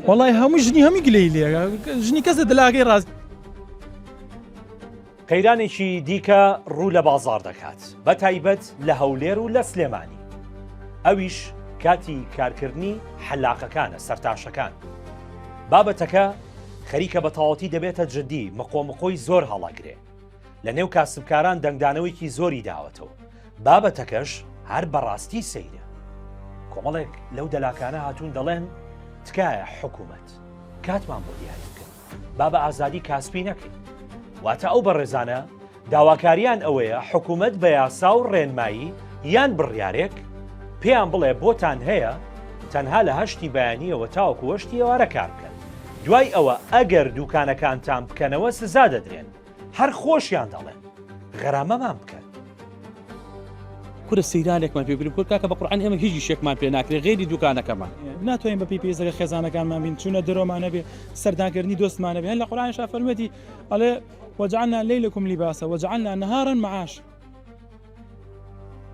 وڵی هەموو ژنی هەمی گلەی لێ ژنی کەسە دلاگەی ڕاست. قەیرانێکی دیکە ڕوو لە بازار دەکات بە تایبەت لە هەولێر و لە سلێمانی. ئەویش کاتی کارکردنی حەلاقەکانە سەرتاشەکان. بابەتەکە خەریکە بە تەواوەتی دەبێتە جددی مقۆمقۆی زۆر هەڵەگرێ لە نێو کاسبکاران دەنگدانەوەیکی زۆری داوەتەوە. بابەتەکەش هەر بەڕاستی سەیرە. کۆمەڵێک لەو دەلاکانە هاتوون دەڵێن تکایە حکوومەت کاتمان بۆ دیاری بکەن با بە ئازادی کاسبی نەکەین. واتە ئەو بەڕێزانە داواکاریان ئەوەیە حکوومەت بە یاسا و ڕێنمایی یان بڕیارێک پێیان بڵێ بۆتان هەیە تەنها لە هەشتی بەیانیەوە تاوەکو وەشتی ئێوارە کار بکەن. دوای ئەوە ئەگەر دوکانەکانتان بکەنەوە سزا دەدرێن هەر خۆشیان دەڵێن غەرامەمان بکەن. کورە سەیرانێکمان پێبریم کورد کاکە بە قورئان ئێمە هیچ شێکمان پێ ناکرێت غێری دوکانەکەمان ناتوانین بە پێی پێزەکە خێزانەکانمان بین چوونە دەرۆمانە بێ سەردانکردنی دۆستمانە بێن لە قورئانیشا فەرمێتی ئەڵێ وجعلنا ليلكم لباسا وجعلنا نهارا معاشا.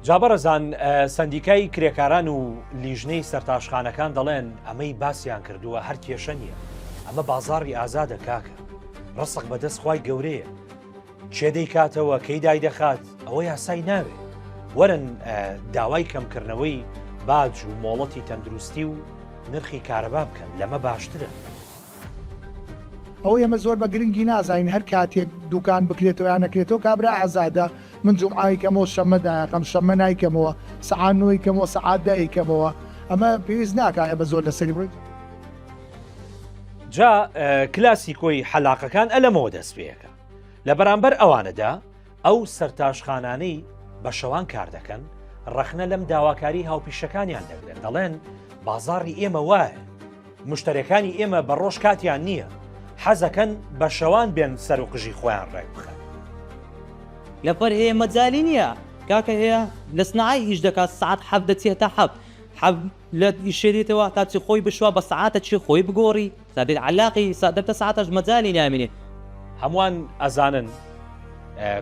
جابەرەزان سندیکای کرێکاران و لیژنەی سەرتاشخانەکان دەڵێن ئەمەی باسییان کردووە هەر کێشە نییە. ئەمە بازاڕی ئازادە کاکە ڕسق بەدەست خوای گەورەیە چێ دەیکاتەوە کەی دای دەخات ئەوە یاسای ناوێ. وەرن داوای کەمکردنەوەی باج و مۆڵەتی تەندروستی و نرخی کارەبا بکەن لەمە باشترە. ئەو ئێمە زۆر بە گرنگی نازانین هەر کاتێک دوکان بکرێتەوە یان نەکرێتەوە کابرا ئازادە من جومعایکەمەوە شەمەدایەکەم شەمە نایکەمەوە سەعات نۆیکەمەوە سەعات دایکەمەوە ئەمە پێویست ناکایە بە زۆر لەسەری بڕیت. جا کلاسیکۆی حەلاقەکان ئەلەمەوە دەست پێیەکە لە بەرامبەر ئەوانەدا ئەو سەرتاشخانانەی بە شەوان کار دەکەن ڕەخنە لەم داواکاری هاوپیشەکانیان دەگرن دەڵێن بازاڕی ئێمە وایە مشتەرەکانی ئێمە بە ڕۆژ کاتیان نییە حەزەکەن بە شەوان بێن سەر و قژی خۆیان ڕێک بخەن. لەبەر هەیە مەجای نییە کاکە هەیە لە سنعای هیچ دەکات سعات حەب دەچێتە حەب لە ئیشێتەوە تا چی خۆی بشوە بە سعاتە چی خۆی بگۆڕی سادێت علاقی دەبتە سعاتەش مەجای نامێنێ. هەمووان ئەزانن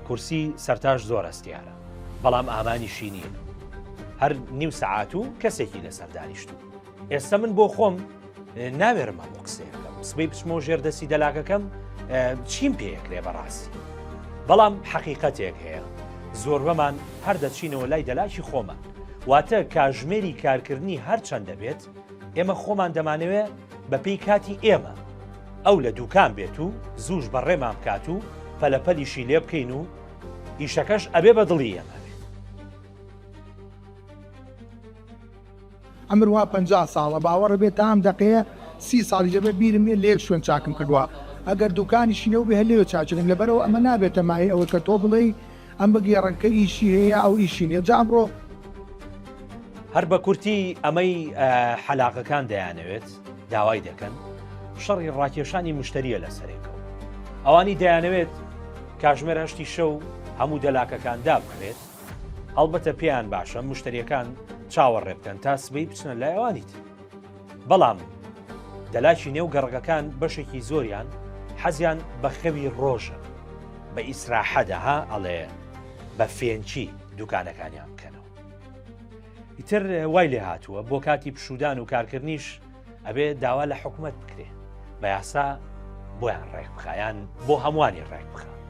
کورسی سەرتاش زۆر ئەستیارە بەڵام ئامانیشی نییە هەر نیو سەعات و کەسێکی لەسەر دانیشتوو. ئێستا من بۆ خۆم ناوێرمە بۆ قسەیەکەم سبەی بچمە و ژێردەسی دەلاکەکەم چیم پێیەکرێ بەڕاستی. بەڵام حەقیقەتێک هەیە زۆربەمان هەر دەچینەوە لای دەلاکی خۆمان واتە کاژمێری کارکردنی هەر چەند دەبێت ئێمە خۆمان دەمانەوێت بە پێی کاتی ئێمە ئەو لە دووکان بێت و زووش بەڕێمان بکات و پەلەپەلیشی لێ بکەین و ئیشەکەش ئەبێ بە دڵی ئێمە. ئەمر وا 50 ساڵە باوەڕ بێت تام دقەیە 30 ساڵی دەبێت بیرم لێ لێ شوێن چاکم کردووە ئەگەر دوکانیشینەوە بێ لێو چاچرین لەبەرەوە ئەمە نابێتە مای ئەوە کە تۆ بڵێ ئەم بەگێڕەکە ئیشی هەیە ئەو ئیشی نیە. جا ئەمڕۆ هەر بە کورتی ئەمەی حەلاقەکان دەیانەوێت داوای دەکەن شەڕی ڕاکێشانی مشتریە لەسەرێکەوە. ئەوانی دەیانەوێت کاژمێر هەشتی شەو هەموو دەلاکەکان دابخرێت هەڵبەتە پێیان باشە مشتریەکان چاوەڕێ بکەن تا سبەی بچنە لای ئەوانیت. بەڵام دەلاکی نێو گەڕگەکان بەشێکی زۆریان حەزیان بە خەوی ڕۆژە بە ئیسراحەدەها ئەڵێ بە فێنچی دوکانەکانیان بکەنەوە. ئیتر وای لێ هاتووە بۆ کاتی پشودان و کارکردنیش ئەبێ داوا لە حکوومەت بکرێ بە یاسا بۆیان ڕێک بخایان بۆ هەمووانی ڕێک بخە.